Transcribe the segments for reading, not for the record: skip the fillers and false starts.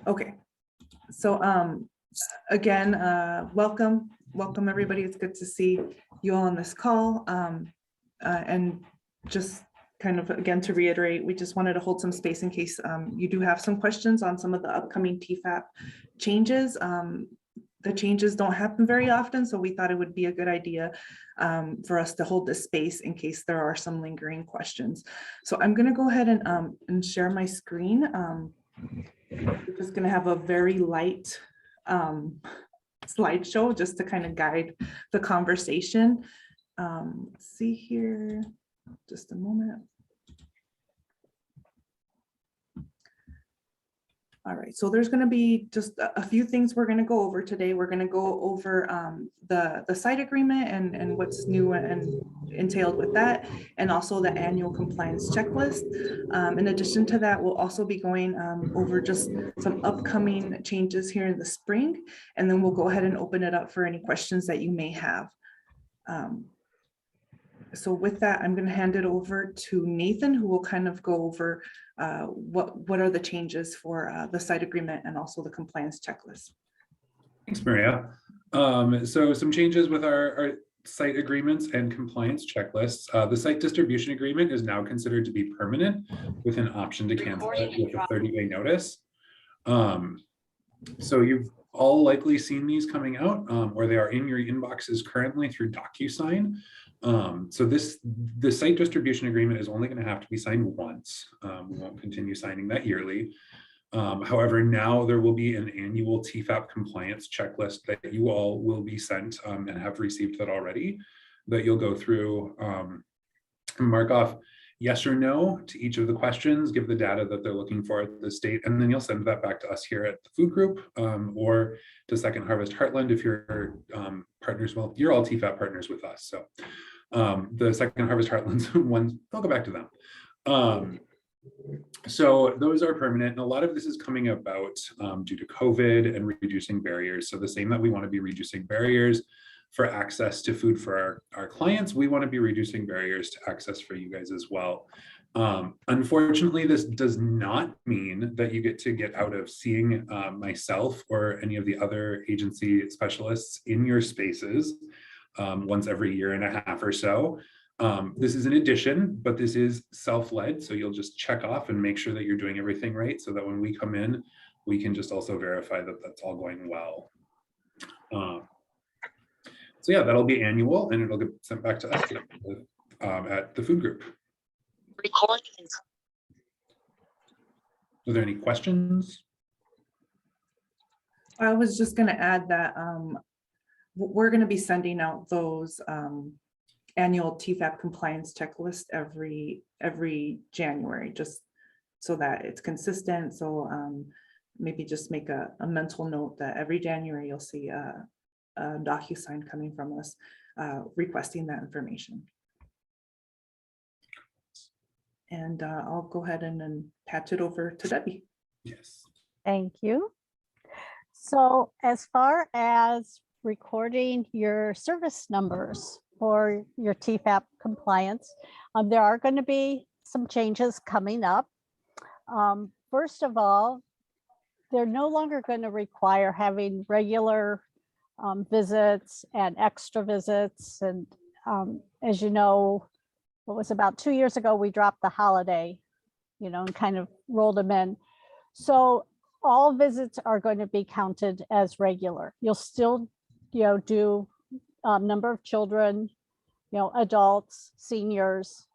Okay, so again, welcome everybody. It's good to see you all on this call. And just kind of again to reiterate, we just wanted to hold some space in case you do have some questions on some of the upcoming TFAP changes. The changes don't happen very often, so we thought it would be a good idea for us to hold this space in case there are some lingering questions. So I'm going to go ahead and share my screen. We're just going to have a very light slideshow just to kind of guide the conversation. Let's see here, just a moment. All right, so there's going to be just a few things we're going to go over today. We're going to go over the site agreement and what's new and entailed with that, and also the annual compliance checklist. In addition to that, we'll also be going over just some upcoming changes here in the spring, and then we'll go ahead and open it up for any questions that you may have. So with that, I'm going to hand it over to Nathan, who will kind of go over what are the changes for the site agreement and also the compliance checklist. Thanks, Maria. So some changes with our site agreements and compliance checklists. The site distribution agreement is now considered to be permanent with an option to cancel it with a 30-day notice. So you've all likely seen these coming out, or they are in your inboxes currently through DocuSign. So the site distribution agreement is only going to have to be signed once. We won't continue signing that yearly. However, now there will be an annual TFAP compliance checklist that you all will be sent and have received that already, that you'll go through, mark off yes or no to each of the questions, give the data that they're looking for at the state, and then you'll send that back to us here at the food group or to Second Harvest Heartland if you're partners. Well, you're all TFAP partners with us. So the Second Harvest Heartlands ones, I'll go back to them. So those are permanent, and a lot of this is coming about due to COVID and reducing barriers. So the same that we want to be reducing barriers for access to food for our clients, we want to be reducing barriers to access for you guys as well. Unfortunately, this does not mean that you get out of seeing myself or any of the other agency specialists in your spaces once every year and a half or so. This is an addition, but this is self-led. So you'll just check off and make sure that you're doing everything right so that when we come in, we can just also verify that that's all going well. So yeah, that'll be annual and it'll get sent back to us at the food group. Are there any questions? I was just going to add that we're going to be sending out those annual TFAP compliance checklist every January, just so that it's consistent. So maybe just make a mental note that every January you'll see a DocuSign coming from us requesting that information. And I'll go ahead and then patch it over to Debbie. Yes. Thank you. So as far as recording your service numbers for your TFAP compliance, there are going to be some changes coming up. First of all, they're no longer going to require having regular visits and extra visits. And as you know, what was about 2 years ago, we dropped the holiday, and kind of rolled them in. So all visits are going to be counted as regular. You'll still, do number of children, adults, seniors,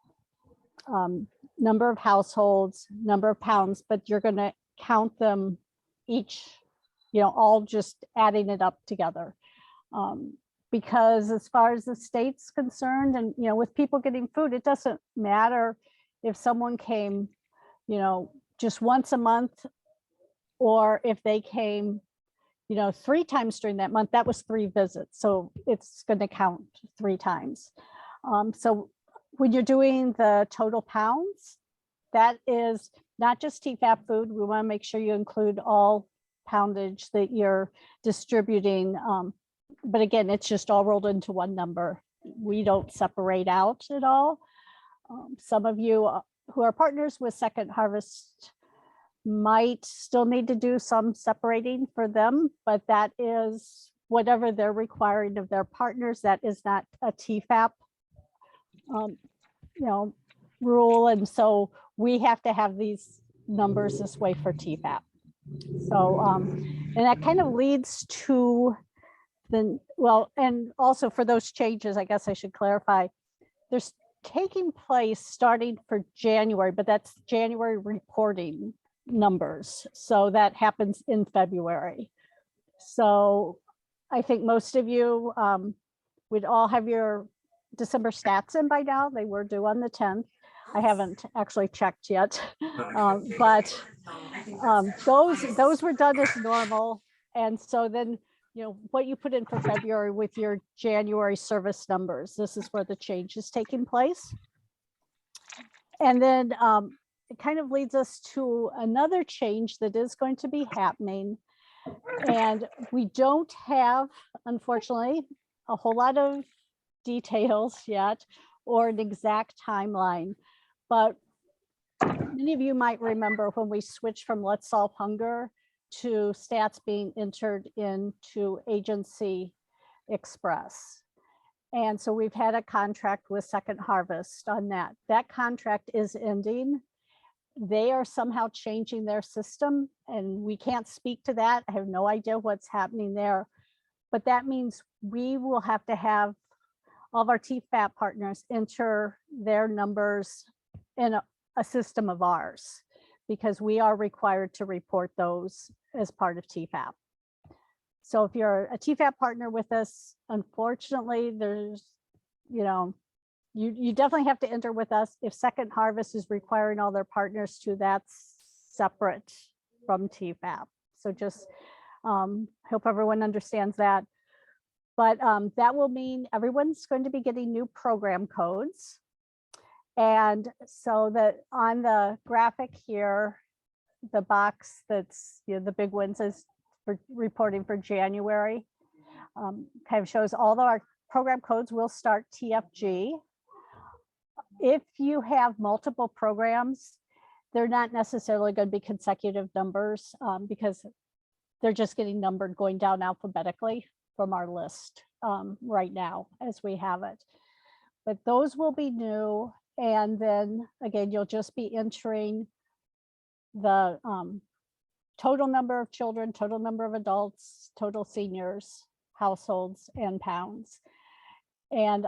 number of households, number of pounds, but you're going to count them each, all just adding it up together. Because as far as the state's concerned, and with people getting food, it doesn't matter if someone came, just once a month, or if they came, 3 times during that month. That was 3 visits, so it's going to count 3 times. So when you're doing the total pounds, that is not just TFAP food. We want to make sure you include all poundage that you're distributing. But again, it's just all rolled into one number. We don't separate out at all. Some of you who are partners with Second Harvest might still need to do some separating for them, but that is whatever they're requiring of their partners. That is not a TFAP rule. And so we have to have these numbers this way for TFAP. So, and that kind of leads to and also for those changes, I guess I should clarify, there's taking place starting for January, but that's January reporting numbers. So that happens in February. So I think most of you would all have your December stats in by now. They were due on the 10th. I haven't actually checked yet, but those were done as normal. And so then, what you put in for February with your January service numbers, this is where the change is taking place. And then it kind of leads us to another change that is going to be happening. And we don't have, unfortunately, a whole lot of details yet or an exact timeline. But many of you might remember when we switched from Let's Solve Hunger to stats being entered into Agency Express. And so we've had a contract with Second Harvest on that. That contract is ending. They are somehow changing their system, and we can't speak to that. I have no idea what's happening there. But that means we will have to have all of our TFAP partners enter their numbers in a system of ours, because we are required to report those as part of TFAP. So if you're a TFAP partner with us, unfortunately, there's, you definitely have to enter with us. If Second Harvest is requiring all their partners to, that's separate from TFAP. So just hope everyone understands that. But that will mean everyone's going to be getting new program codes. And so that on the graphic here, the box that's the big one says for reporting for January, kind of shows all of our program codes will start TFG. If you have multiple programs, they're not necessarily going to be consecutive numbers because they're just getting numbered going down alphabetically from our list right now as we have it. But those will be new. And then again, you'll just be entering the total number of children, total number of adults, total seniors, households, and pounds. And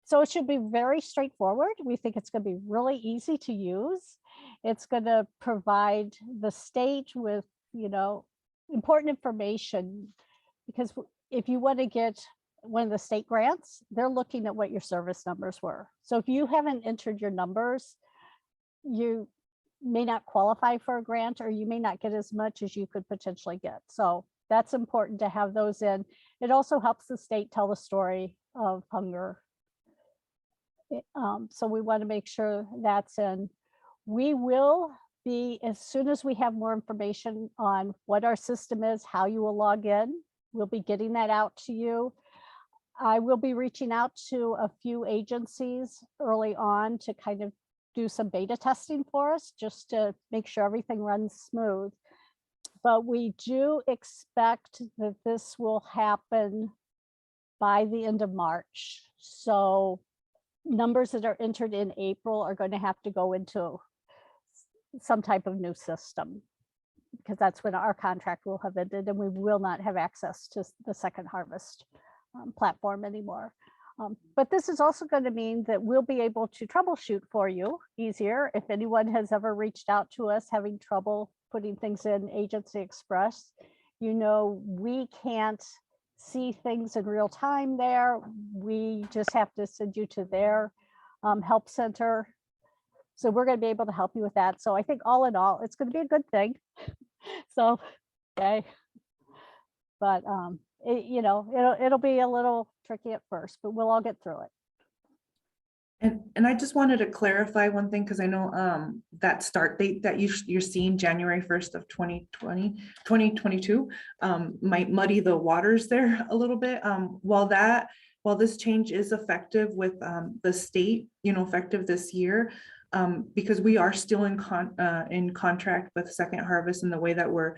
so it should be very straightforward. We think it's going to be really easy to use. It's going to provide the state with, important information, because if you want to get one of the state grants, they're looking at what your service numbers were. So if you haven't entered your numbers, you may not qualify for a grant, or you may not get as much as you could potentially get. So that's important to have those in. It also helps the state tell the story of hunger. So we want to make sure that's in. We will be, as soon as we have more information on what our system is, how you will log in, we'll be getting that out to you. I will be reaching out to a few agencies early on to kind of do some beta testing for us, just to make sure everything runs smooth. But we do expect that this will happen by the end of March. So numbers that are entered in April are going to have to go into some type of new system, because that's when our contract will have ended and we will not have access to the Second Harvest platform anymore. But this is also going to mean that we'll be able to troubleshoot for you easier. If anyone has ever reached out to us having trouble putting things in Agency Express, we can't see things in real time there. We just have to send you to their help center. So we're going to be able to help you with that. So I think all in all, it's going to be a good thing. So, okay. But it'll be a little tricky at first, but we'll all get through it. And I just wanted to clarify one thing, because I know that start date that you're seeing, January 1st of 2022, might muddy the waters there a little bit. While that while this change is effective with the state, effective this year, because we are still in contract with Second Harvest in the way that we're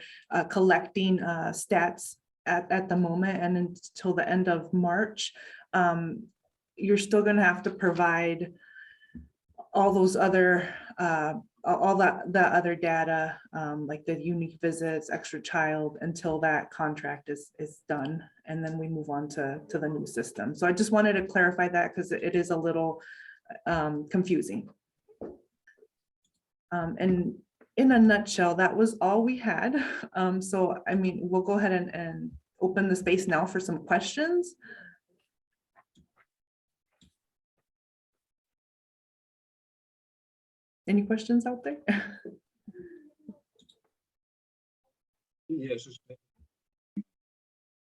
collecting stats at the moment and until the end of March, you're still going to have to provide all those other all that other data, like the unique visits, extra child, until that contract is done, and then we move on to the new system. So I just wanted to clarify that because it is a little confusing. And in a nutshell, that was all we had. So I mean, we'll go ahead and open the space now for some questions. Any questions out there? Yes.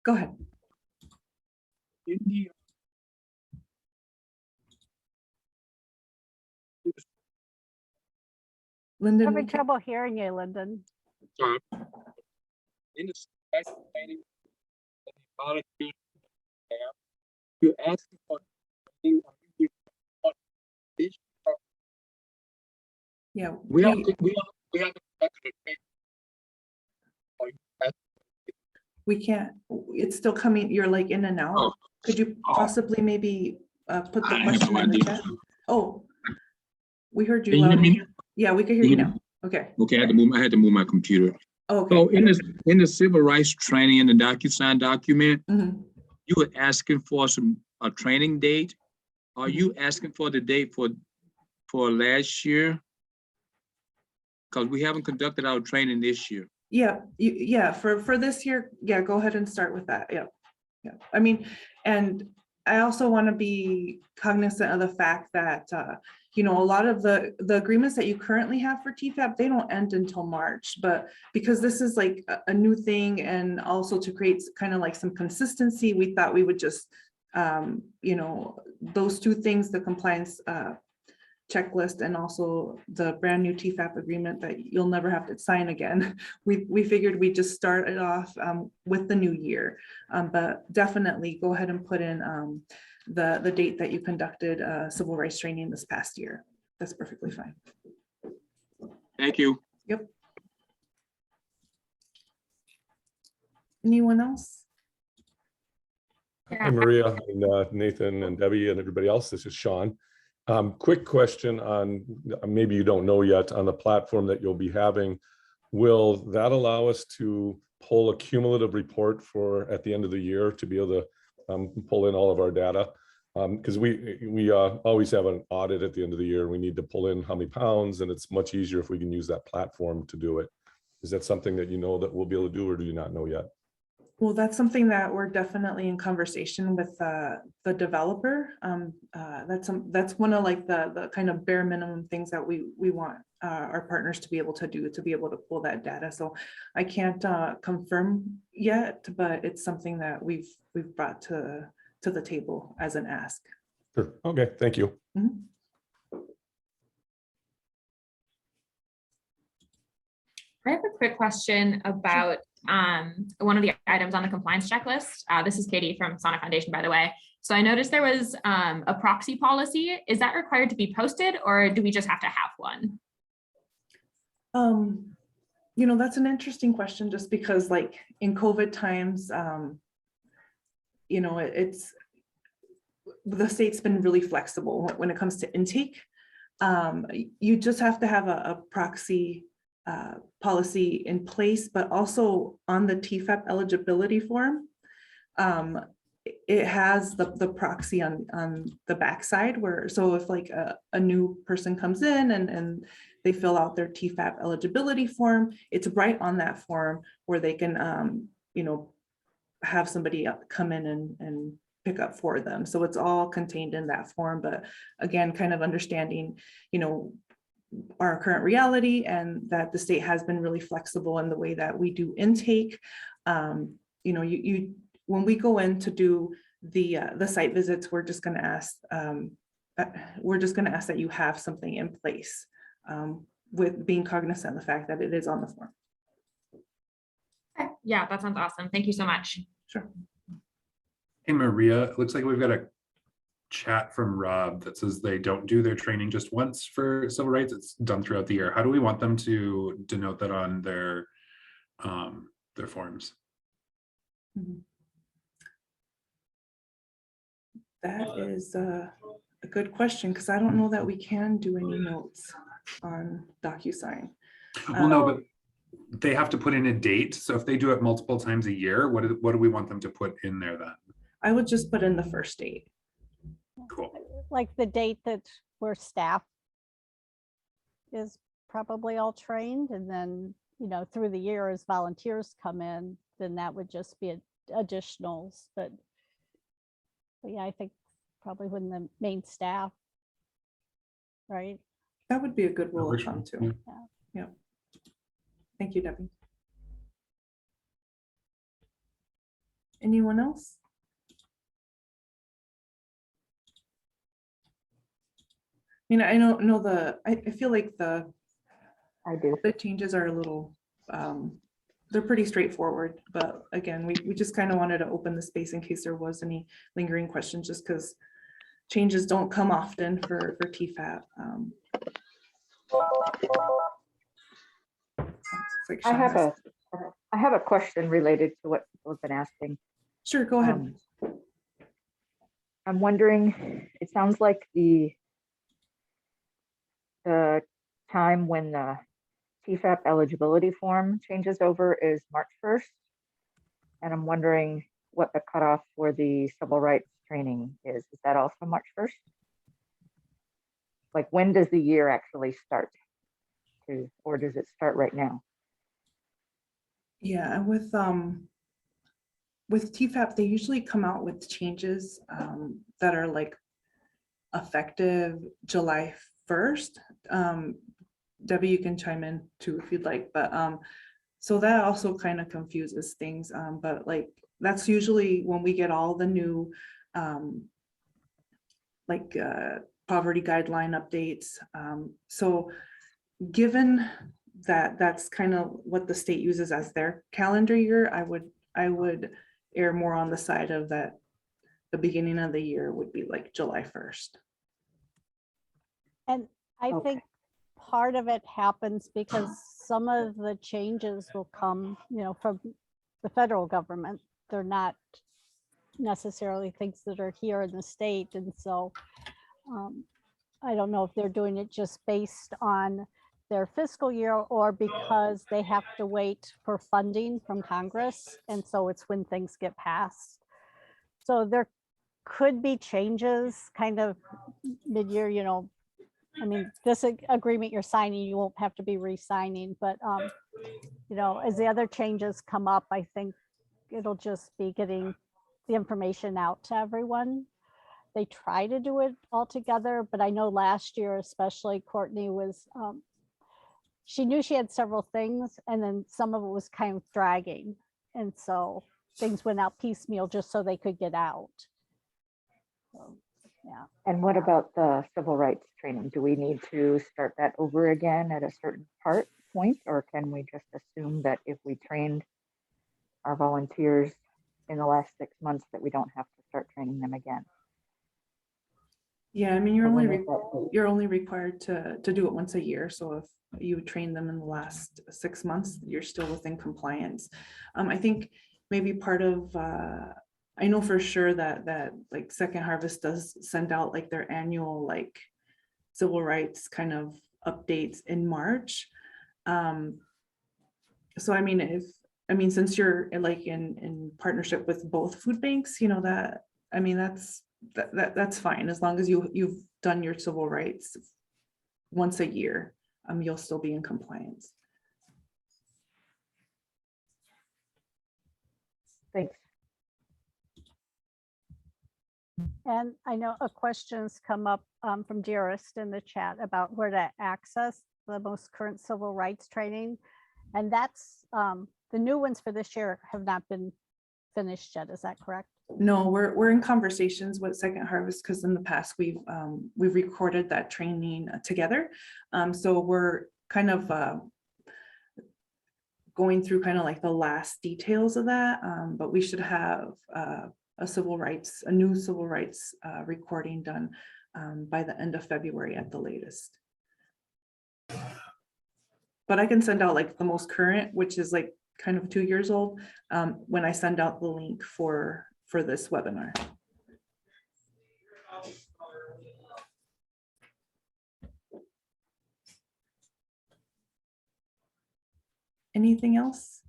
Go ahead. In the Lyndon, Having trouble hearing you, Lyndon. in the fascinating you're asking for yeah, we have we can't, it's still coming, you're like in and out. Could you possibly maybe put the question in the chat? Oh, we heard you. Can you hear me? Yeah, we can hear you now. Okay. Okay, I had to move my computer. Okay. So in the civil rights training in the DocuSign document, you were asking for a training date. Are you asking for the date for last year? Because we haven't conducted our training this year. Yeah, yeah, for this year, yeah, go ahead and start with that. Yeah. Yeah. I mean, and I also want to be cognizant of the fact that a lot of the agreements that you currently have for TFAP, they don't end until March, but because this is like a new thing, and also to create kind of like some consistency, we thought we would just those two things, the compliance checklist and also the brand new TFAP agreement that you'll never have to sign again. We figured we'd just start it off with the new year, but definitely go ahead and put in the date that you conducted civil rights training this past year. That's perfectly fine. Thank you. Yep. Anyone else? Hi, Maria and Nathan and Debbie and everybody else. This is Sean. Quick question on, maybe you don't know yet, on the platform that you'll be having. Will that allow us to pull a cumulative report for at the end of the year to be able to pull in all of our data? Because we always have an audit at the end of the year, and we need to pull in how many pounds, and it's much easier if we can use that platform to do it. Is that something that you know that we'll be able to do, or do you not know yet? Well, that's something that we're definitely in conversation with the developer. That's one of like the kind of bare minimum things that we want our partners to be able to do, to be able to pull that data. So I can't confirm yet, but it's something that we've brought to the table as an ask. Sure. Okay. Thank you. I have a quick question about one of the items on the compliance checklist. This is Katie from Sonic Foundation, by the way. So I noticed there was a proxy policy. Is that required to be posted, or do we just have to have one? That's an interesting question, just because like in COVID times, it's the state's been really flexible when it comes to intake. You just have to have a proxy policy in place, but also on the TFAP eligibility form, it has the proxy on the backside, where so if like a new person comes in and they fill out their TFAP eligibility form, it's right on that form where they can have somebody come in and pick up for them. So it's all contained in that form. But again, kind of understanding our current reality, and that the state has been really flexible in the way that we do intake. When we go in to do the site visits, we're just going to ask that you have something in place, with being cognizant of the fact that it is on the form. Okay. Yeah, that sounds awesome. Thank you so much. Sure. Hey, Maria, it looks like we've got a chat from Rob that says they don't do their training just once for civil rights. It's done throughout the year. How do we want them to denote that on their forms? Mhm. That is a good question, because I don't know that we can do any notes on DocuSign. Well, no, but they have to put in a date. So if they do it multiple times a year, what do we want them to put in there then? I would just put in the first date. Cool. Like the date that where staff is probably all trained, and then, you know, through the year as volunteers come in, then that would just be additionals. But yeah, I think probably when the main staff, right? That would be a good rule For of sure. thumb Yeah. too. Yeah. Thank you, Debbie. Anyone else? I mean, I don't know I feel like the changes are a little, they're pretty straightforward, but again, we just kind of wanted to open the space in case there was any lingering questions, just because changes don't come often for TFAP. It's like I Sean has- have a question related to what people have been asking. Sure, go ahead. I'm wondering, it sounds like the time when the TFAP eligibility form changes over is March 1st. And I'm wondering what the cutoff for the civil rights training is. Is that also March 1st? Like, when does the year actually start? Or does it start right now? Yeah, and with TFAP, they usually come out with changes that are like effective July 1st. Debbie, you can chime in too if you'd like, but so that also kind of confuses things. But like that's usually when we get all the new poverty guideline updates. So given that that's kind of what the state uses as their calendar year, I would err more on the side of that the beginning of the year would be like July 1st. And I Okay. think part of it happens because some of the changes will come, you know, from the federal government. They're not necessarily things that are here in the state. And so I don't know if they're doing it just based on their fiscal year or because they have to wait for funding from Congress. And so it's when things get passed. So there could be changes kind of mid-year, you know. I mean, this agreement you're signing, you won't have to be re-signing, but you know, as the other changes come up, I think it'll just be getting the information out to everyone. They try to do it all together, but I know last year, especially Courtney was, she knew she had several things and then some of it was kind of dragging. And so things went out piecemeal just so they could get out. So, yeah. And what about the civil rights training? Do we need to start that over again at a certain point, or can we just assume that if we trained our volunteers in the last 6 months that we don't have to start training them again? Yeah, I mean, Or when is that date? you're only required to do it once a year. So if you train them in the last 6 months, you're still within compliance. I think maybe part of I know for sure that like Second Harvest does send out like their annual like civil rights kind of updates in March. So I mean, since you're like in partnership with both food banks, you know, that I mean that's fine as long as you've done your civil rights once a year, you'll still be in compliance. Thanks. And I know a question's come up from Dearest in the chat about where to access the most current civil rights training. And that's the new ones for this year have not been finished yet. Is that correct? No, we're in conversations with Second Harvest because in the past we've recorded that training together. So we're kind of going through kind of like the last details of that, but we should have a new civil rights recording done by the end of February at the latest. But I can send out like the most current, which is like kind of 2 years old, when I send out the link for this webinar. Anything else?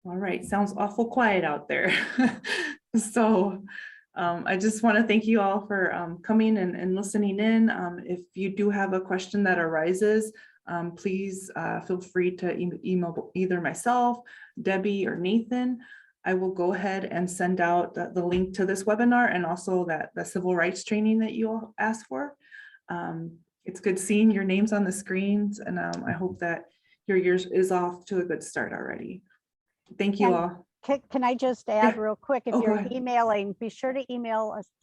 All right, sounds awful quiet out there. So I just want to thank you all for coming and listening in. If you do have a question that arises, please feel free to email either myself, Debbie, or Nathan. I will go ahead and send out the link to this webinar and also the civil rights training that you all asked for. It's good seeing your names on the screens, and I hope that your year is off to a good start already. Thank you And all. Can I just add Yeah. real quick, if Oh, go you're ahead. emailing, be sure to email us